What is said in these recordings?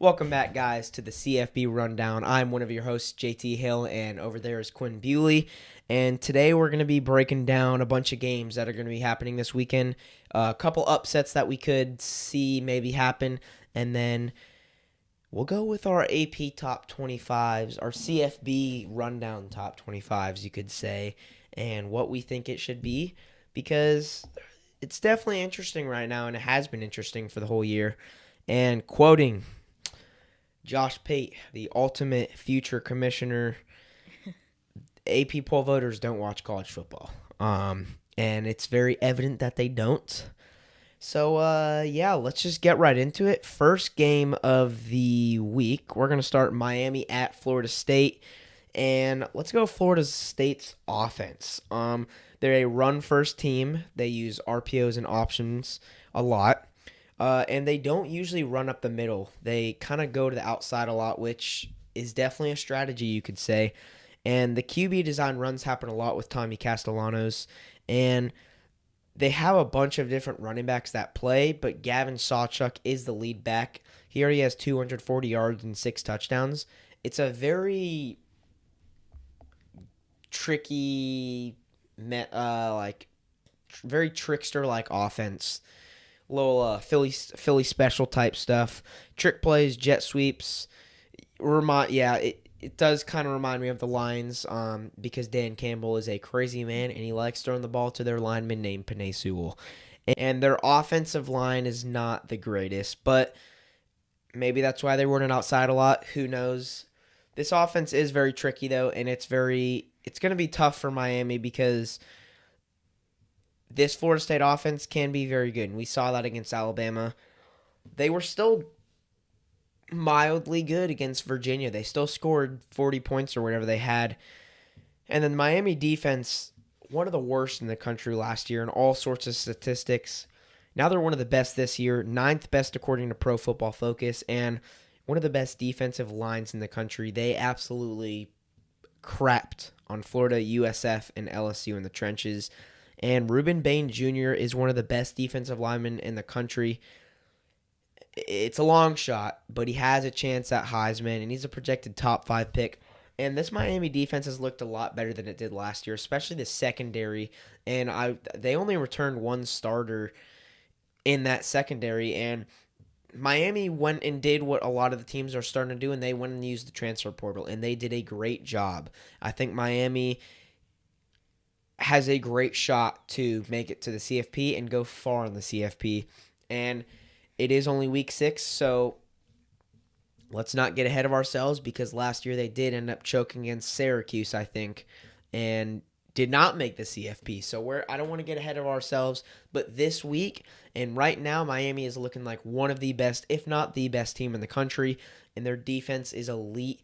Welcome back, guys, to the CFB Rundown. I'm one of your hosts, JT Hill, and over there is Quinn Bewley. And today we're going to be breaking down a bunch of games that are going to be happening this weekend, a couple upsets that we could see maybe happen, and then we'll go with our AP Top 25s, our CFB Rundown Top 25s, you could say, and what we think it should be, because it's definitely interesting right now, and it has been interesting for the whole year. And quoting Josh Pate, the ultimate future commissioner, AP poll voters don't watch college football. And it's very evident that they don't. So, let's just get right into it. First game of the week, we're going to start Miami at Florida State. And let's go Florida State's offense. They're a run-first team. They use RPOs and options a lot. And they don't usually run up the middle. They kind of go to the outside a lot, which is definitely a strategy, you could say. And the QB design runs happen a lot with Tommy Castellanos. And they have a bunch of different running backs that play, but Gavin Sawchuk is the lead back. He already has 240 yards and 6 touchdowns. It's a very tricky, very trickster-like offense. Little Philly special type stuff, trick plays, jet sweeps. It does kind of remind me of the Lions, because Dan Campbell is a crazy man and he likes throwing the ball to their lineman named Penei Sewell. And their offensive line is not the greatest, but maybe that's why they run it outside a lot. Who knows? This offense is very tricky though, and it's going to be tough for Miami because this Florida State offense can be very good, and we saw that against Alabama. They were still mildly good against Virginia. They still scored 40 points or whatever they had. And then Miami defense, one of the worst in the country last year in all sorts of statistics. Now they're one of the best this year, 9th best according to Pro Football Focus, and one of the best defensive lines in the country. They absolutely crapped on Florida, USF, and LSU in the trenches. And Ruben Bain Jr. is one of the best defensive linemen in the country. It's a long shot, but he has a chance at Heisman, and he's a projected top 5 pick. And this Miami defense has looked a lot better than it did last year, especially the secondary. And they only returned one starter in that secondary, and Miami went and did what a lot of the teams are starting to do, and they went and used the transfer portal, and they did a great job. I think Miami has a great shot to make it to the CFP and go far in the CFP. And it is only week 6, so let's not get ahead of ourselves because last year they did end up choking against Syracuse, I think, and did not make the CFP. So I don't want to get ahead of ourselves, but this week and right now Miami is looking like one of the best, if not the best team in the country, and their defense is elite.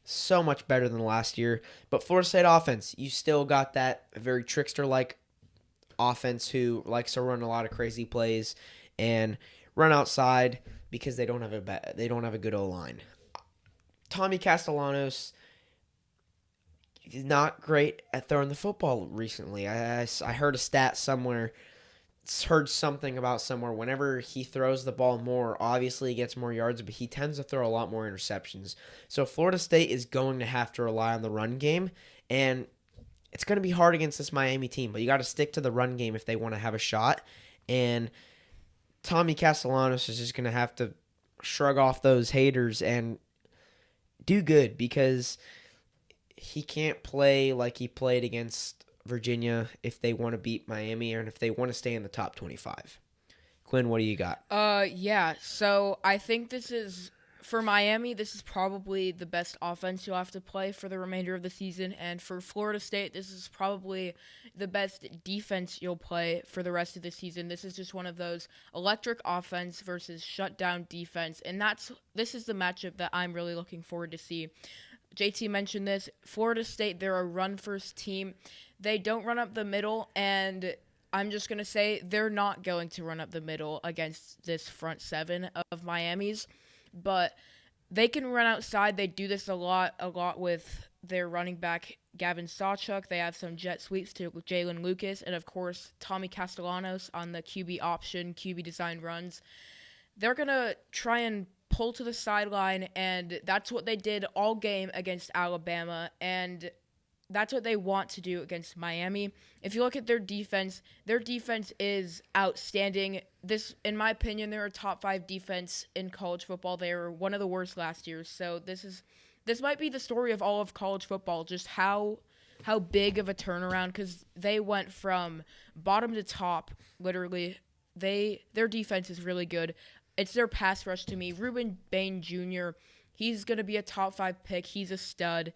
So much better than last year. But Florida State offense, you still got that very trickster-like offense who likes to run a lot of crazy plays and run outside because they don't have a good O-line. Tommy Castellanos is not great at throwing the football recently. I heard a stat somewhere. Heard something about somewhere whenever he throws the ball more, obviously he gets more yards, but he tends to throw a lot more interceptions. So Florida State is going to have to rely on the run game, and it's going to be hard against this Miami team, but you got to stick to the run game if they want to have a shot. And Tommy Castellanos is just going to have to shrug off those haters and do good because he can't play like he played against Virginia if they want to beat Miami and if they want to stay in the top 25. Quinn, what do you got? So I think for Miami, this is probably the best offense you'll have to play for the remainder of the season. And for Florida State, this is probably the best defense you'll play for the rest of the season. This is just one of those electric offense versus shutdown defense. And this is the matchup that I'm really looking forward to see. JT mentioned this. Florida State, they're a run-first team. They don't run up the middle, and I'm just going to say they're not going to run up the middle against this front seven of Miami's, but they can run outside. They do this a lot with their running back, Gavin Sawchuk. They have some jet sweeps to Jalen Lucas, and, of course, Tommy Castellanos on the QB option, QB design runs. They're going to try and pull to the sideline, and that's what they did all game against Alabama, and that's what they want to do against Miami. If you look at their defense is outstanding. This, in my opinion, they're a top 5 defense in college football. They were one of the worst last year, so this might be the story of all of college football, just how big of a turnaround, because they went from bottom to top, literally. Their defense is really good. It's their pass rush to me. Ruben Bain Jr., he's going to be a top 5 pick. He's a stud.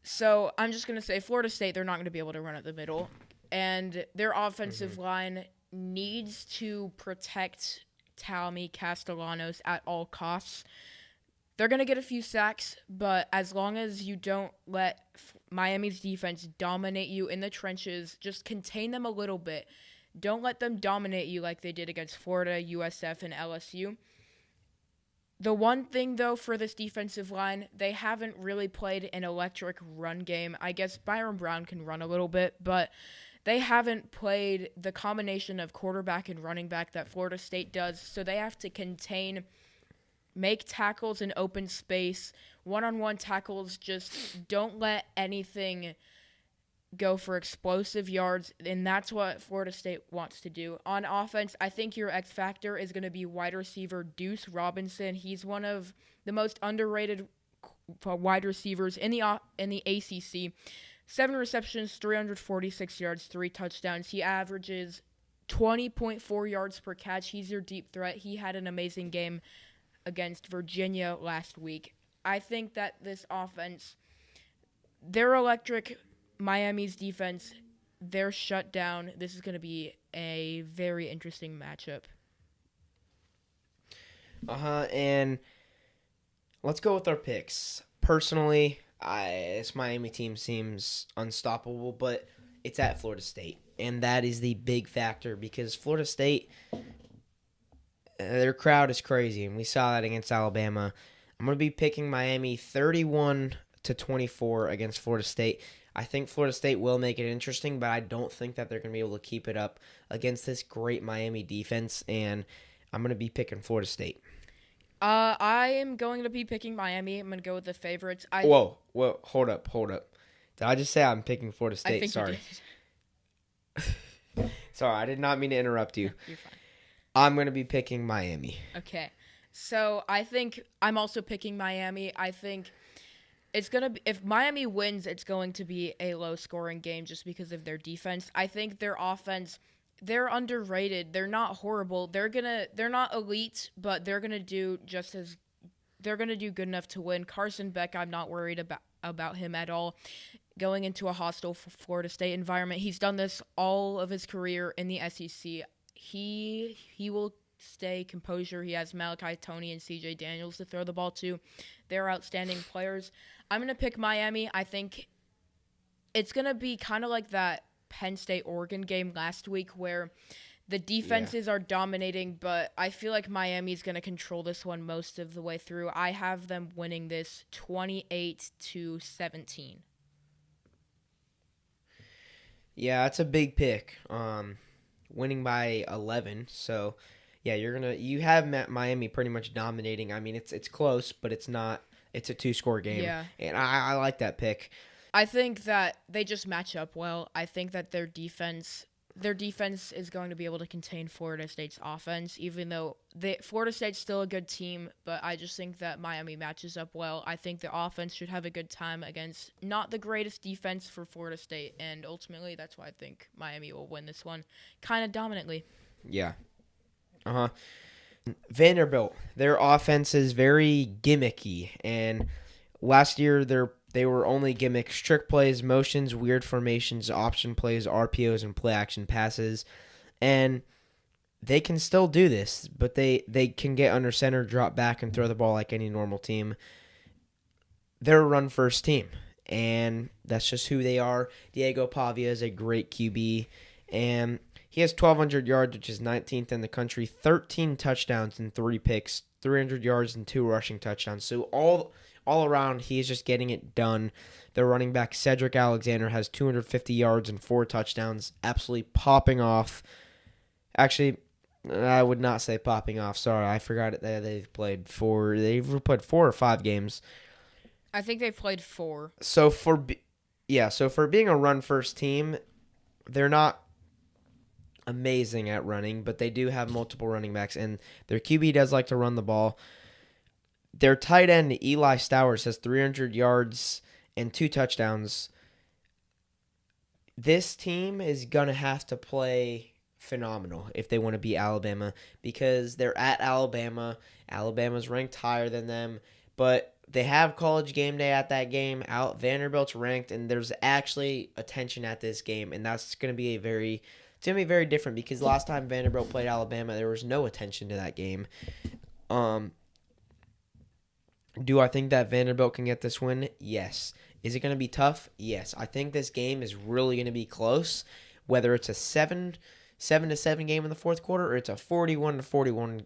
So I'm just going to say Florida State, they're not going to be able to run at the middle. And their offensive line needs to protect Tommy Castellanos at all costs. They're going to get a few sacks, but as long as you don't let Miami's defense dominate you in the trenches, just contain them a little bit. Don't let them dominate you like they did against Florida, USF, and LSU. The one thing, though, for this defensive line, they haven't really played an electric run game. I guess Byron Brown can run a little bit, but they haven't played the combination of quarterback and running back that Florida State does, so they have to contain, make tackles in open space, one-on-one tackles. Just don't let anything go for explosive yards, and that's what Florida State wants to do. On offense, I think your X factor is going to be wide receiver Deuce Robinson. He's one of the most underrated wide receivers in the ACC. 7 receptions, 346 yards, 3 touchdowns. He averages 20.4 yards per catch. He's your deep threat. He had an amazing game against Virginia last week. I think that this offense, they're electric. Miami's defense, they're shut down. This is going to be a very interesting matchup. And let's go with our picks. Personally, this Miami team seems unstoppable, but it's at Florida State. And that is the big factor because Florida State, their crowd is crazy, and we saw that against Alabama. I'm going to be picking Miami 31-24 against Florida State. I think Florida State will make it interesting, but I don't think that they're going to be able to keep it up against this great Miami defense, and I'm going to be picking Florida State. I am going to be picking Miami. I'm going to go with the favorites. Whoa, hold up. Did I just say I'm picking Florida State? I think Sorry. You did. Sorry, I did not mean to interrupt you. You're fine. I'm going to be picking Miami. Okay. So I think I'm also picking Miami. I think it's going to be, if Miami wins, it's going to be a low-scoring game just because of their defense. I think their offense, they're underrated. They're not horrible. They're not elite, but they're going to do good enough to win. Carson Beck, I'm not worried about him at all. Going into a hostile Florida State environment, he's done this all of his career in the SEC. He will stay composure. He has Malachi Toney and CJ Daniels to throw the ball to. They're outstanding players. I'm going to pick Miami. I think it's going to be kind of like that Penn State-Oregon game last week where the defenses are dominating, but I feel like Miami's going to control this one most of the way through. I have them winning this 28-17. Yeah, that's a big pick. Winning by 11. So, yeah, you have Miami pretty much dominating. I mean, it's close, but it's not. It's a 2-score game. Yeah. And I like that pick. I think that they just match up well. I think that their defense is going to be able to contain Florida State's offense, even though Florida State's still a good team, but I just think that Miami matches up well. I think the offense should have a good time against not the greatest defense for Florida State, and ultimately that's why I think Miami will win this one kind of dominantly. Yeah. Vanderbilt, their offense is very gimmicky, and last year they were only gimmicks: trick plays, motions, weird formations, option plays, RPOs, and play action passes. And they can still do this, but they can get under center, drop back, and throw the ball like any normal team. They're a run-first team, and that's just who they are. Diego Pavia is a great QB, and he has 1,200 yards, which is 19th in the country, 13 touchdowns and 3 picks, 300 yards and 2 rushing touchdowns. So all around, he is just getting it done. Their running back, Cedric Alexander, has 250 yards and 4 touchdowns, absolutely popping off. Actually, I would not say popping off. Sorry, I forgot it. They've played four. They've played 4 or 5 games. I think they've played 4. So for being a run first team, they're not amazing at running, but they do have multiple running backs, and their QB does like to run the ball. Their tight end Eli Stowers has 300 yards and 2 touchdowns. This team is gonna have to play phenomenal if they want to beat Alabama because they're at Alabama. Alabama's ranked higher than them, but they have College Game Day at that game. Out Vanderbilt's ranked, and there's actually attention at this game, and that's gonna be it's gonna be very different because last time Vanderbilt played Alabama, there was no attention to that game. Do I think that Vanderbilt can get this win? Yes. Is it going to be tough? Yes. I think this game is really going to be close, whether it's a 7-7 game in the fourth quarter or it's a 41-41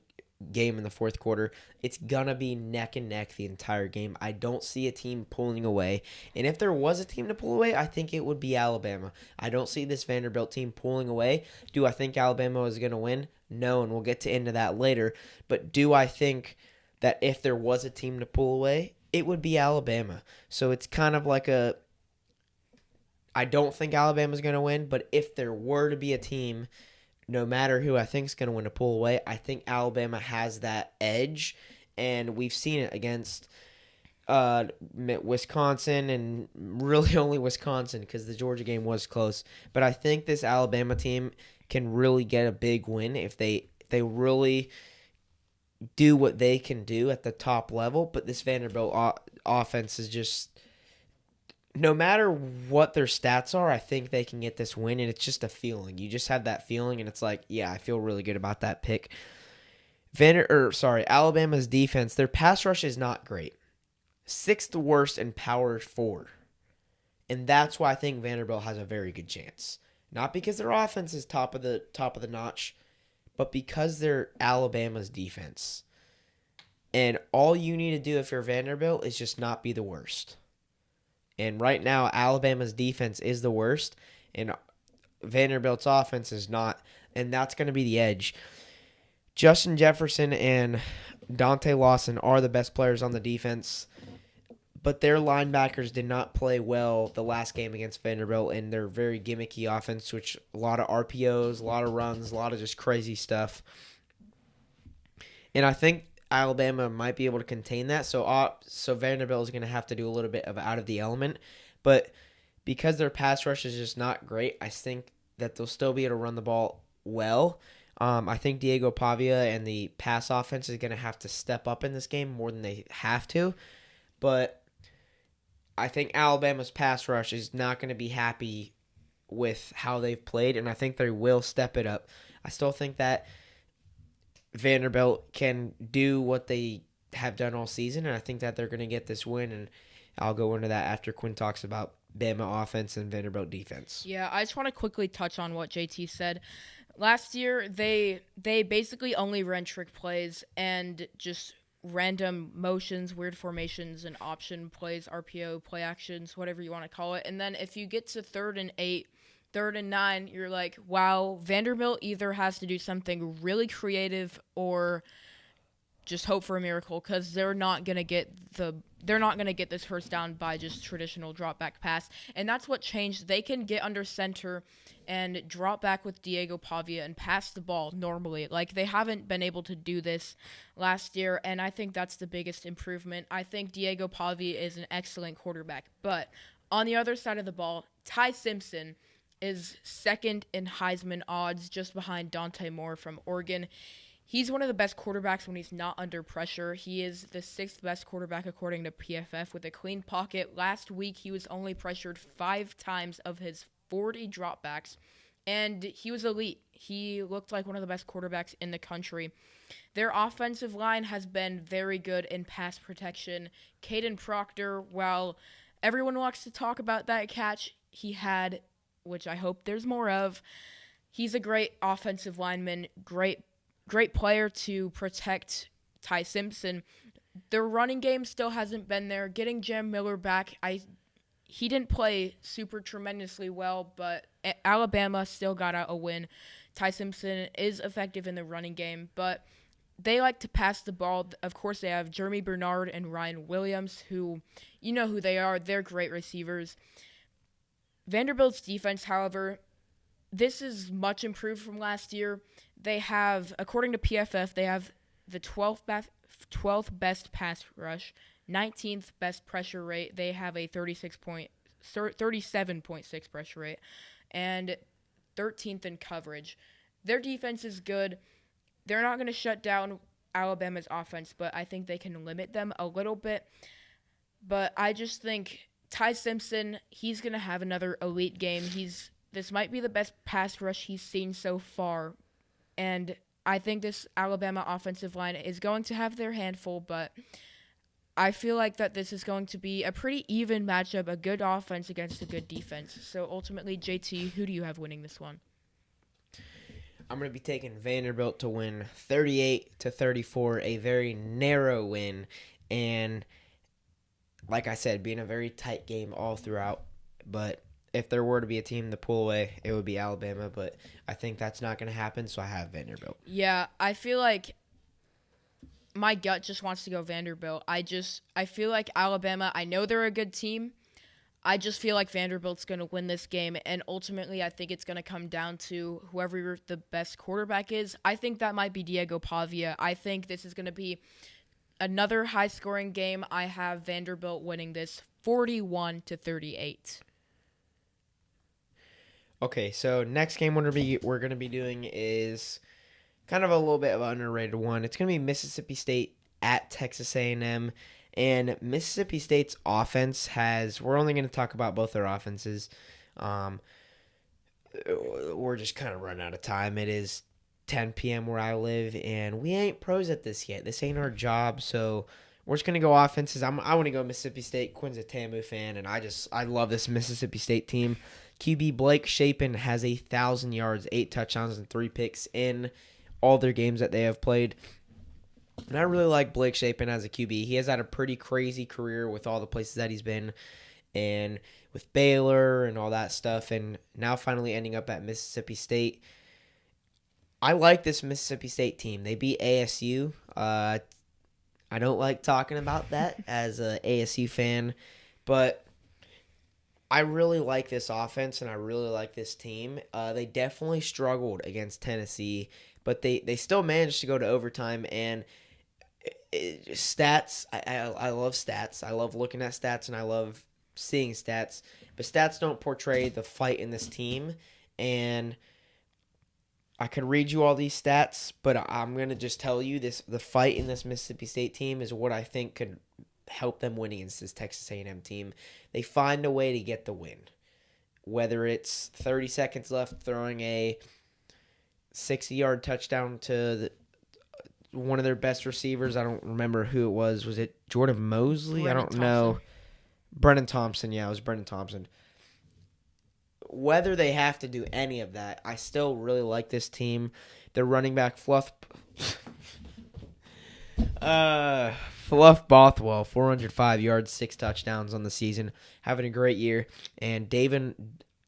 game in the fourth quarter. It's going to be neck and neck the entire game. I don't see a team pulling away. And if there was a team to pull away, I think it would be Alabama. I don't see this Vanderbilt team pulling away. Do I think Alabama is going to win? No, and we'll get into that later. But do I think that if there was a team to pull away, it would be Alabama. So it's kind of like I don't think Alabama's going to win, but if there were to be a team, no matter who I think is going to win to pull away, I think Alabama has that edge, and we've seen it against Wisconsin, and really only Wisconsin because the Georgia game was close. But I think this Alabama team can really get a big win if they really do what they can do at the top level, but this Vanderbilt offense is just, no matter what their stats are, I think they can get this win, and it's just a feeling. You just have that feeling, and it's like, yeah, I feel really good about that pick. Alabama's defense, their pass rush is not great. 6th worst in Power 4. And that's why I think Vanderbilt has a very good chance. Not because their offense is top of the notch, but because they're Alabama's defense. And all you need to do if you're Vanderbilt is just not be the worst. And right now, Alabama's defense is the worst, and Vanderbilt's offense is not. And that's going to be the edge. Justin Jefferson and Dante Lawson are the best players on the defense, but their linebackers did not play well the last game against Vanderbilt, and they're very gimmicky offense, which a lot of RPOs, a lot of runs, a lot of just crazy stuff. And I think Alabama might be able to contain that, so Vanderbilt is going to have to do a little bit of out of the element. But because their pass rush is just not great, I think that they'll still be able to run the ball well. I think Diego Pavia and the pass offense is going to have to step up in this game more than they have to. But I think Alabama's pass rush is not going to be happy with how they've played, and I think they will step it up. I still think that Vanderbilt can do what they have done all season, and I think that they're going to get this win, and I'll go into that after Quinn talks about Bama offense and Vanderbilt defense. Yeah, I just want to quickly touch on what JT said. Last year, they basically only ran trick plays and just random motions, weird formations, and option plays, RPO, play actions, whatever you want to call it. And then if you get to 3rd and 8, 3rd and 9, you're like, wow, Vanderbilt either has to do something really creative or just hope for a miracle, because they're not gonna get this first down by just traditional drop back pass. And that's what changed. They can get under center and drop back with Diego Pavia and pass the ball normally. Like, they haven't been able to do this last year, and I think that's the biggest improvement. I think Diego Pavia is an excellent quarterback, but on the other side of the ball, Ty Simpson is 2nd in Heisman odds, just behind Dante Moore from Oregon. He's one of the best quarterbacks when he's not under pressure. He is the 6th best quarterback according to PFF with a clean pocket. Last week, he was only pressured 5 times of his 40 dropbacks, and he was elite. He looked like one of the best quarterbacks in the country. Their offensive line has been very good in pass protection. Caden Proctor, while everyone wants to talk about that catch he had, which I hope there's more of, he's a great offensive lineman, great player to protect Ty Simpson. Their running game still hasn't been there. Getting Jam Miller back, he didn't play super tremendously well, but Alabama still got out a win. Ty Simpson is effective in the running game, but they like to pass the ball. Of course, they have Jeremy Bernard and Ryan Williams, who, you know who they are. They're great receivers. Vanderbilt's defense, however, this is much improved from last year. They have, according to PFF, they have the 12th best pass rush, 19th best pressure rate. They have a 37.6 pressure rate, and 13th in coverage. Their defense is good. They're not going to shut down Alabama's offense, but I think they can limit them a little bit. But I just think Ty Simpson, he's going to have another elite game. This might be the best pass rush he's seen so far. And I think this Alabama offensive line is going to have their handful, but I feel like that this is going to be a pretty even matchup, a good offense against a good defense. So ultimately, JT, who do you have winning this one? I'm going to be taking Vanderbilt to win 38-34, a very narrow win. And like I said, being a very tight game all throughout. But if there were to be a team to pull away, it would be Alabama. But I think that's not going to happen, so I have Vanderbilt. Yeah, I feel like my gut just wants to go Vanderbilt. I feel like Alabama, I know they're a good team. I just feel like Vanderbilt's going to win this game, and ultimately I think it's going to come down to whoever the best quarterback is. I think that might be Diego Pavia. I think this is going to be another high-scoring game. I have Vanderbilt winning this 41-38. Okay, so next game we're going to be doing is kind of a little bit of an underrated one. It's going to be Mississippi State at Texas A&M. And Mississippi State's offense we're only going to talk about both their offenses. We're just kind of running out of time. It is 10 p.m. where I live, and we ain't pros at this yet. This ain't our job, so we're just going to go offenses. I want to go Mississippi State. Quinn's a Tamu fan, and I love this Mississippi State team. QB Blake Shapen has 1,000 yards, 8 touchdowns, and 3 picks in all their games that they have played. And I really like Blake Shapen as a QB. He has had a pretty crazy career with all the places that he's been and with Baylor and all that stuff, and now finally ending up at Mississippi State. I like this Mississippi State team. They beat ASU. I don't like talking about that as an ASU fan, but I really like this offense and I really like this team. They definitely struggled against Tennessee, but they still managed to go to overtime. And stats, I love stats. I love looking at stats and I love seeing stats, but stats don't portray the fight in this team. And I could read you all these stats, but I'm going to just tell you the fight in this Mississippi State team is what I think could help them win against this Texas A&M team. They find a way to get the win. Whether it's 30 seconds left throwing a 60-yard touchdown to one of their best receivers. I don't remember who it was. Was it Jordan Mosley? I don't know. Brennan Thompson. Yeah, it was Brennan Thompson. Whether they have to do any of that, I still really like this team. Their running back, Fluff Bothwell, 405 yards, 6 touchdowns on the season, having a great year. And Devon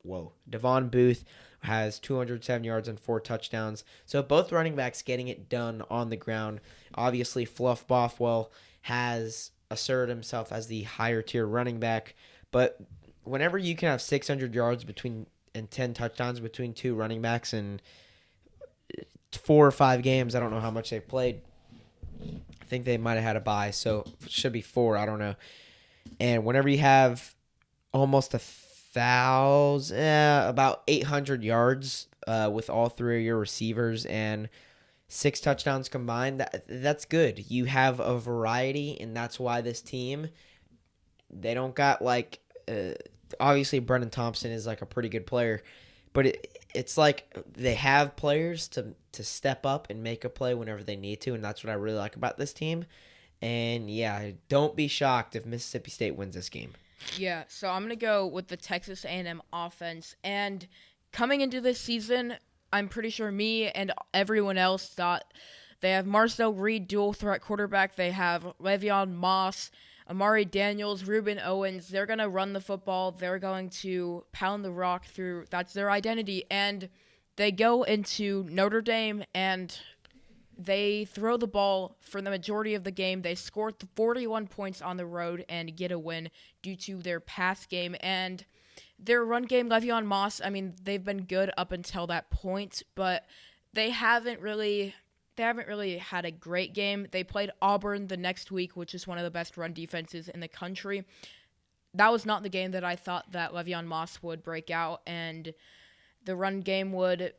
Booth has 207 yards and 4 touchdowns. So both running backs getting it done on the ground. Obviously, Fluff Bothwell has asserted himself as the higher tier running back, but whenever you can have 600 yards and 10 touchdowns between two running backs in 4 or 5 games, I don't know how much they've played. I think they might have had a bye, so it should be 4. I don't know. And whenever you have almost 1,000, about 800 yards with all 3 of your receivers and 6 touchdowns combined, that's good. You have a variety, and that's why this team, they don't got obviously Brennan Thompson is like a pretty good player, but it's like they have players to step up and make a play whenever they need to, and that's what I really like about this team. And yeah, don't be shocked if Mississippi State wins this game. Yeah, so I'm going to go with the Texas A&M offense. And coming into this season, I'm pretty sure me and everyone else thought they have Marcel Reed, dual threat quarterback. They have Le'Veon Moss, Amari Daniels, Reuben Owens. They're going to run the football. They're going to pound the rock through. That's their identity. And They go into Notre Dame and they throw the ball for the majority of the game. They scored 41 points on the road and get a win due to their pass game and their run game. Le'Veon Moss, I mean, they've been good up until that point, but they haven't really had a great game. They played Auburn the next week, which is one of the best run defenses in the country. That was not the game that I thought that Le'Veon Moss would break out and the run game would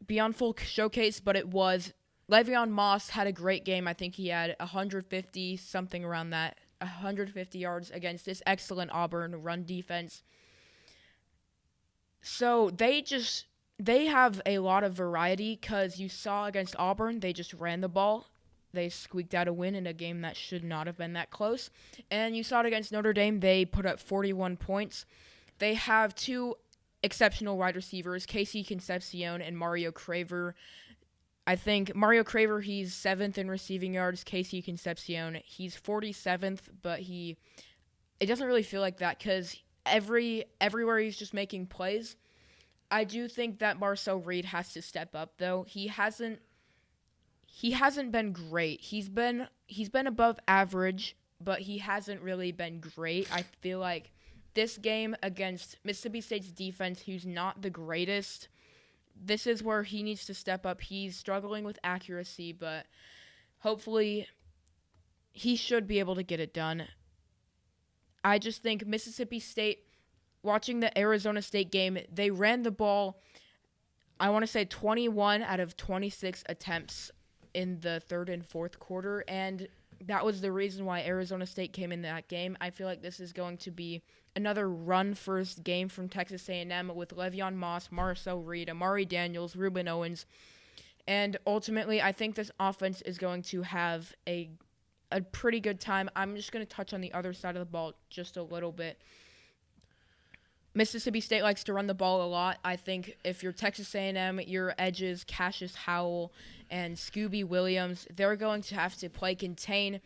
be on full showcase, but it was. Le'Veon Moss had a great game. I think he had 150, something around that, 150 yards against this excellent Auburn run defense. So they have a lot of variety because you saw against Auburn, they just ran the ball. They squeaked out a win in a game that should not have been that close. And you saw it against Notre Dame. They put up 41 points. They have two exceptional wide receivers, Casey Concepcion and Mario Craver. I think Mario Craver, he's 7th in receiving yards. Casey Concepcion, he's 47th, but it doesn't really feel like that because everywhere he's just making plays. I do think that Marcel Reed has to step up, though. He hasn't been great. He's been above average, but he hasn't really been great. I feel like this game against Mississippi State's defense, who's not the greatest, this is where he needs to step up. He's struggling with accuracy, but hopefully he should be able to get it done. I just think Mississippi State, watching the Arizona State game, they ran the ball, I want to say 21 out of 26 attempts in the third and fourth quarter, and that was the reason why Arizona State came in that game. I feel like this is going to be another run-first game from Texas A&M with Le'Veon Moss, Marcel Reed, Amari Daniels, Ruben Owens. And ultimately, I think this offense is going to have a pretty good time. I'm just going to touch on the other side of the ball just a little bit. Mississippi State likes to run the ball a lot. I think if you're Texas A&M, your edges, Cassius Howell and Scooby Williams, they're going to have to play contain.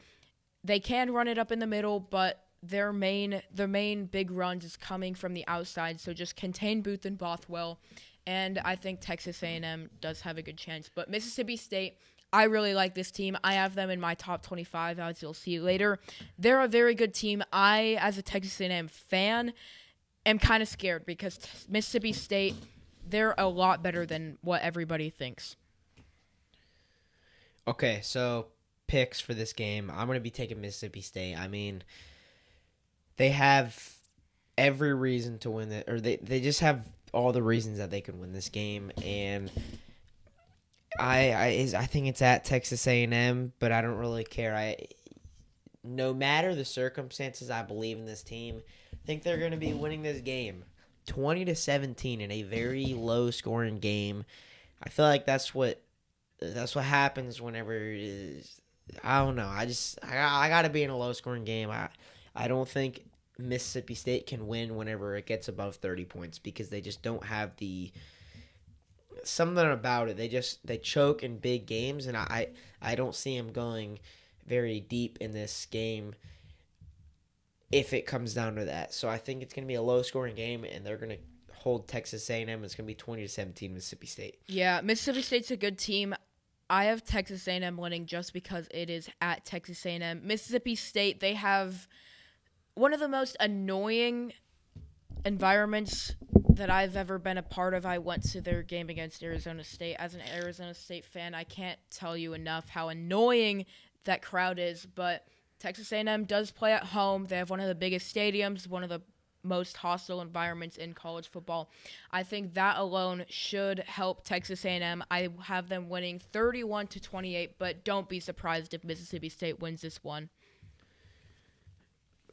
They can run it up in the middle, but the main big runs is coming from the outside, so just contain Booth and Bothwell, and I think Texas A&M does have a good chance. But Mississippi State, I really like this team. I have them in my top 25, as you'll see later. They're a very good team. I, as a Texas A&M fan, am kind of scared because Mississippi State, they're a lot better than what everybody thinks. Okay, so picks for this game. I'm going to be taking Mississippi State. I mean, they have every reason to win it, or they just have all the reasons that they can win this game, and I think it's at Texas A&M, but I don't really care. No matter the circumstances, I believe in this team. I think they're going to be winning this game 20-17 in a very low scoring game. I feel like that's what happens whenever I don't know. I got to be in a low scoring game. I don't think Mississippi State can win whenever it gets above 30 points because they just don't have something about it. They choke in big games, and I don't see them going very deep in this game if it comes down to that. So I think it's going to be a low-scoring game, and they're going to hold Texas A&M. It's going to be 20-17 Mississippi State. Yeah, Mississippi State's a good team. I have Texas A&M winning just because it is at Texas A&M. Mississippi State, they have one of the most annoying environments that I've ever been a part of. I went to their game against Arizona State. As an Arizona State fan, I can't tell you enough how annoying that crowd is, but Texas A&M does play at home. They have one of the biggest stadiums, one of the most hostile environments in college football. I think that alone should help Texas A&M. I have them winning 31-28, but don't be surprised if Mississippi State wins this one.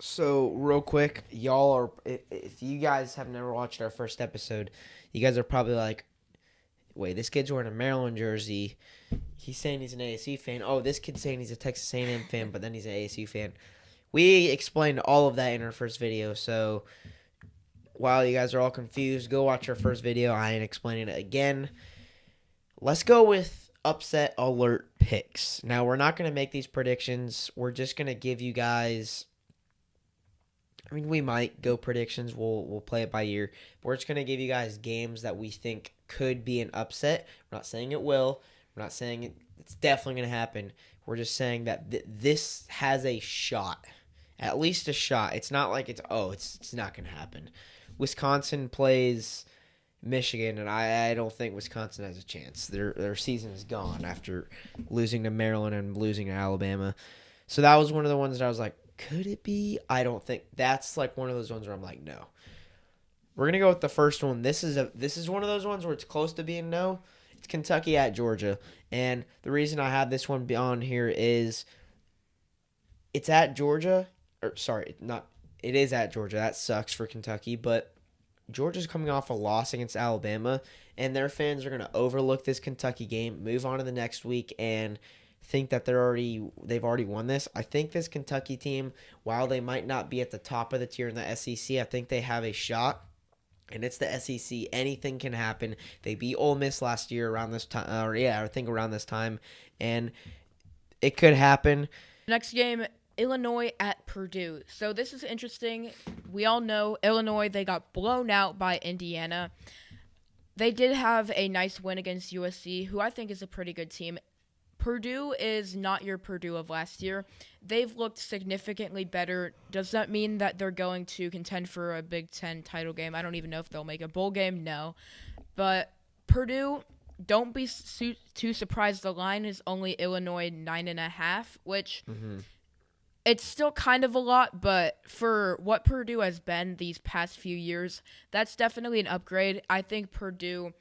So, real quick, y'all are, if you guys have never watched our first episode, you guys are probably like, wait, this kid's wearing a Maryland jersey. He's saying he's an ASU fan. Oh, this kid's saying he's a Texas A&M fan, but then he's an ASU fan. We explained all of that in our first video, so while you guys are all confused, go watch our first video. I ain't explaining it again. Let's go with upset alert picks. Now, we're not going to make these predictions. We're just going to give you guys I mean, we might go predictions. We'll play it by ear. We're just gonna give you guys games that we think could be an upset. We're not saying it will. We're not saying it's definitely gonna happen. We're just saying that this has a shot, at least a shot. It's not like it's not gonna happen. Wisconsin plays Michigan, and I don't think Wisconsin has a chance. Their season is gone after losing to Maryland and losing to Alabama. So that was one of the ones that I was like, could it be? I don't think that's like one of those ones where I'm like, no. We're gonna go with the first one. This is one of those ones where it's close to being no. It's Kentucky at Georgia, and the reason I had this one on here is it's at Georgia. Or sorry, not it is at Georgia. That sucks for Kentucky, but Georgia's coming off a loss against Alabama, and their fans are gonna overlook this Kentucky game, move on to the next week, and think that they've already won this. I think this Kentucky team, while they might not be at the top of the tier in the SEC, I think they have a shot. And it's the SEC. Anything can happen. They beat Ole Miss last year around this time. I think around this time, and it could happen. Next game, Illinois at Purdue. So this is interesting. We all know Illinois, they got blown out by Indiana. They did have a nice win against USC, who I think is a pretty good team. Purdue is not your Purdue of last year. They've looked significantly better. Does that mean that they're going to contend for a Big Ten title game? I don't even know if they'll make a bowl game. No. But Purdue, don't be too surprised. The line is only Illinois 9.5, which it's still kind of a lot, but for what Purdue has been these past few years, that's definitely an upgrade. I think Purdue,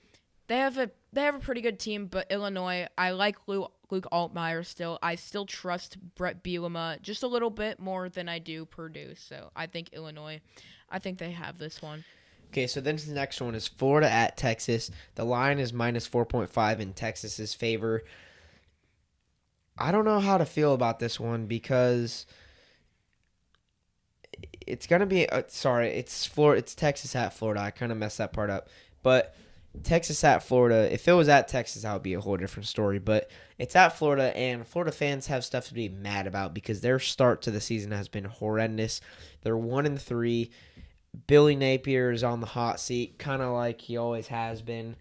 they have a pretty good team, but Illinois, I like Luke Altmaier still. I still trust Brett Bielema just a little bit more than I do Purdue. So I think Illinois, I think they have this one. Okay, so then the next one is Florida at Texas. The line is minus 4.5 in Texas's favor. I don't know how to feel about this one because it's going to be it's Florida. It's Texas at Florida. I kind of messed that part up. But Texas at Florida, if it was at Texas, that would be a whole different story. But it's at Florida, and Florida fans have stuff to be mad about because their start to the season has been horrendous. They're 1-3. Billy Napier is on the hot seat, kind of like he always has been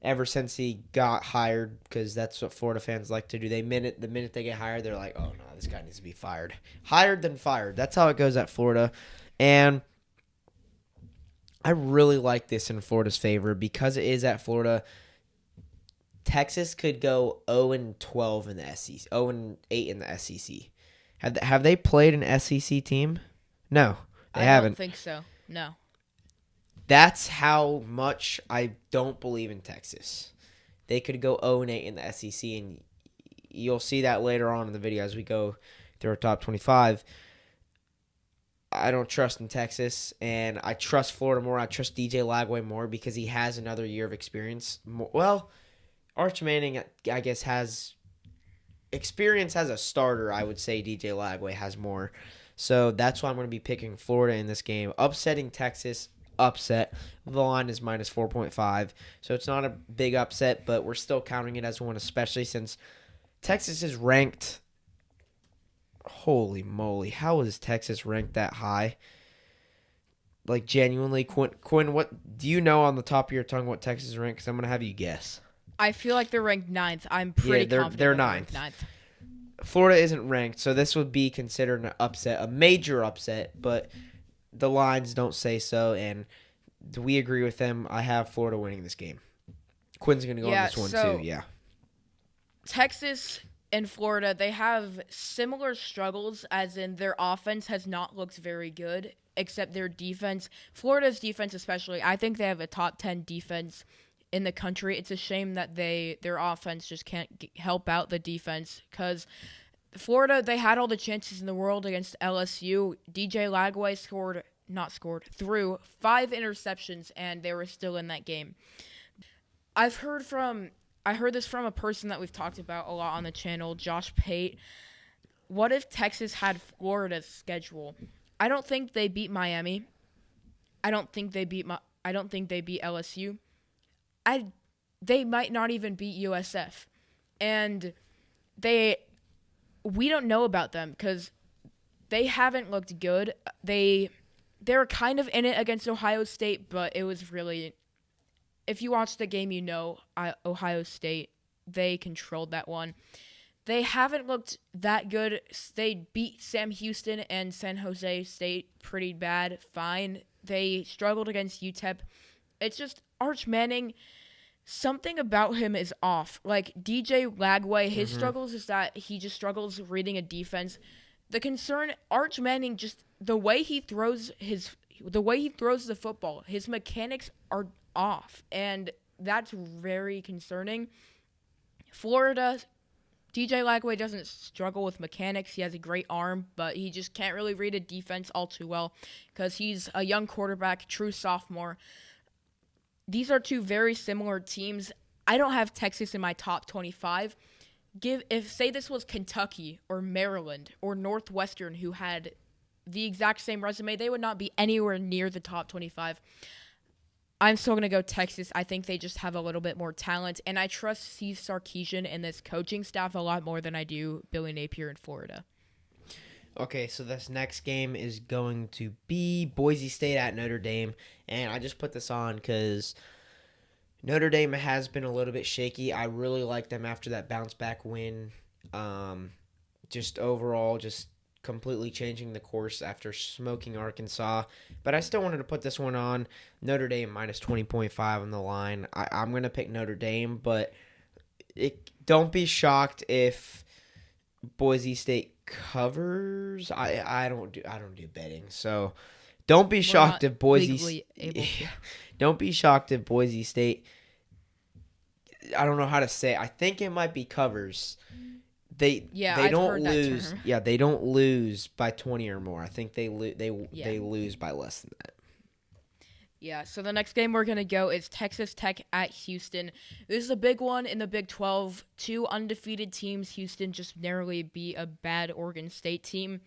ever since he got hired, because that's what Florida fans like to do. The minute they get hired, they're like, oh, no, this guy needs to be fired. Hired, then fired. That's how it goes at Florida. And I really like this in Florida's favor because it is at Florida. Texas could go 0-12 in the SEC, 0-8 in the SEC. Have they played an SEC team? No, they haven't. I don't think so. No. That's how much I don't believe in Texas. They could go 0-8 in the SEC, and you'll see that later on in the video as we go through our top 25. I don't trust in Texas, and I trust Florida more. I trust DJ Lagway more because he has another year of experience. Well, Arch Manning, I guess, has experience as a starter. I would say DJ Lagway has more. So that's why I'm going to be picking Florida in this game. Upsetting Texas, upset. The line is minus 4.5. So it's not a big upset, but we're still counting it as one, especially since Texas is ranked. Holy moly. How is Texas ranked that high? Like, genuinely, Quinn, what do you know on the top of your tongue what Texas is ranked? Because I'm going to have you guess. I feel like they're ranked 9th. I'm pretty confident they're ninth. Florida isn't ranked, so this would be considered an upset, a major upset, but the lines don't say so, and we agree with them. I have Florida winning this game. Quinn's going to go on this one, too. Yeah. Texas and Florida, they have similar struggles, as in their offense has not looked very good, except their defense. Florida's defense especially, I think they have a top 10 defense in the country. It's a shame that their offense just can't help out the defense, because Florida, they had all the chances in the world against LSU. DJ Lagway threw 5 interceptions, and they were still in that game. I heard this from a person that we've talked about a lot on the channel, Josh Pate. What if Texas had Florida's schedule? I don't think they beat Miami. I don't think they beat LSU. They might not even beat USF. And we don't know about them because they haven't looked good. They they were kind of in it against Ohio State, but it was really, if you watch the game, Ohio State, they controlled that one. They haven't looked that good. They beat Sam Houston and San Jose State pretty bad. Fine. They struggled against UTEP. It's just Arch Manning, something about him is off. Like DJ Lagway, his struggles is that he just struggles reading a defense. The concern, Arch Manning, just the way he throws the football, his mechanics are off, and that's very concerning. Florida, DJ Lagway doesn't struggle with mechanics. He has a great arm, but he just can't really read a defense all too well because he's a young quarterback, true sophomore. These are two very similar teams. I don't have Texas in my top 25. Say this was Kentucky or Maryland or Northwestern who had the exact same resume, they would not be anywhere near the top 25. I'm still going to go Texas. I think they just have a little bit more talent, and I trust Steve Sarkisian and this coaching staff a lot more than I do Billy Napier in Florida. Okay, so this next game is going to be Boise State at Notre Dame, and I just put this on because Notre Dame has been a little bit shaky. I really like them after that bounce-back win. Just overall, just completely changing the course after smoking Arkansas. But I still wanted to put this one on. Notre Dame minus 20.5 on the line. I'm going to pick Notre Dame, but don't be shocked if Boise State covers. I don't do betting. So don't be shocked if Boise Don't be shocked if Boise State, I don't know how to say it. I think it might be covers. They don't lose. Yeah, they don't lose by 20 or more. I think they lose by less than that. Yeah, so the next game we're going to go is Texas Tech at Houston. This is a big one in the Big 12. Two undefeated teams. Houston just narrowly beat a bad Oregon State team.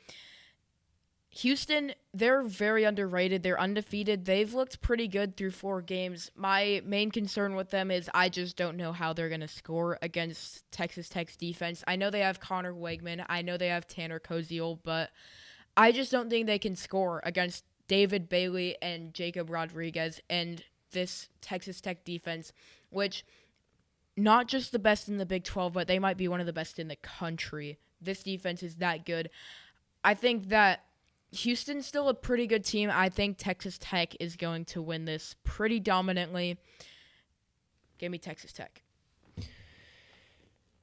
Houston, they're very underrated. They're undefeated. They've looked pretty good through 4 games. My main concern with them is I just don't know how they're going to score against Texas Tech's defense. I know they have Connor Wegman. I know they have Tanner Koziel, but I just don't think they can score against David Bailey and Jacob Rodriguez and this Texas Tech defense, which not just the best in the Big 12, but they might be one of the best in the country. This defense is that good. I think that Houston's still a pretty good team. I think Texas Tech is going to win this pretty dominantly. Give me Texas Tech.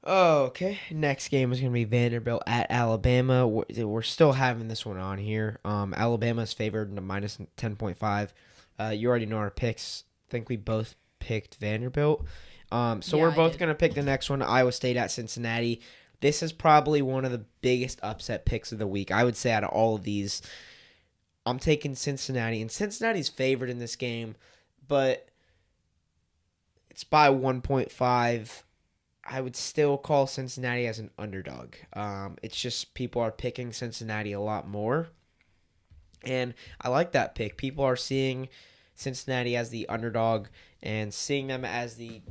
Okay, next game is going to be Vanderbilt at Alabama. We're still having this one on here. Alabama's favored to minus 10.5. You already know our picks. I think we both picked Vanderbilt. We're both going to pick the next one, Iowa State at Cincinnati. This is probably one of the biggest upset picks of the week. I would say out of all of these, I'm taking Cincinnati. And Cincinnati's favored in this game, but it's by 1.5. I would still call Cincinnati as an underdog. It's just people are picking Cincinnati a lot more. And I like that pick. People are seeing Cincinnati as the underdog and seeing them as the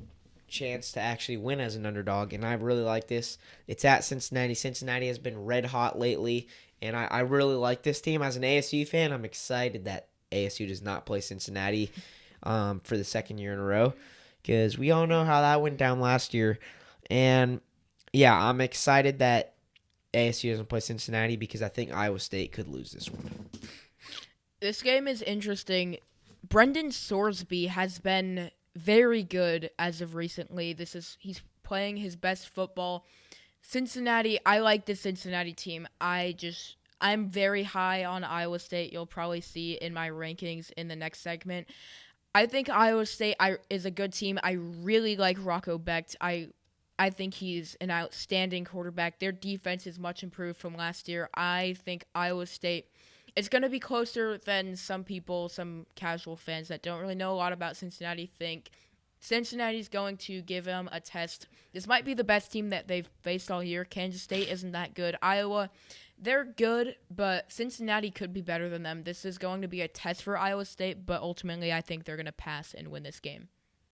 chance to actually win as an underdog, and I really like this. It's at Cincinnati. Cincinnati has been red hot lately, and I really like this team. As an ASU fan, I'm excited that ASU does not play Cincinnati for the second year in a row, because we all know how that went down last year. And yeah, I'm excited that ASU doesn't play Cincinnati because I think Iowa State could lose this one. This game is interesting. Brendan Sorsby has been very good as of recently. He's playing his best football. Cincinnati, I like the Cincinnati team. I'm very high on Iowa State. You'll probably see in my rankings in the next segment. I think Iowa State is a good team. I really like Rocco Becht. I think he's an outstanding quarterback. Their defense is much improved from last year. I think Iowa State, it's going to be closer than some people, some casual fans that don't really know a lot about Cincinnati think. Cincinnati's going to give them a test. This might be the best team that they've faced all year. Kansas State isn't that good. Iowa, they're good, but Cincinnati could be better than them. This is going to be a test for Iowa State, but ultimately I think they're going to pass and win this game.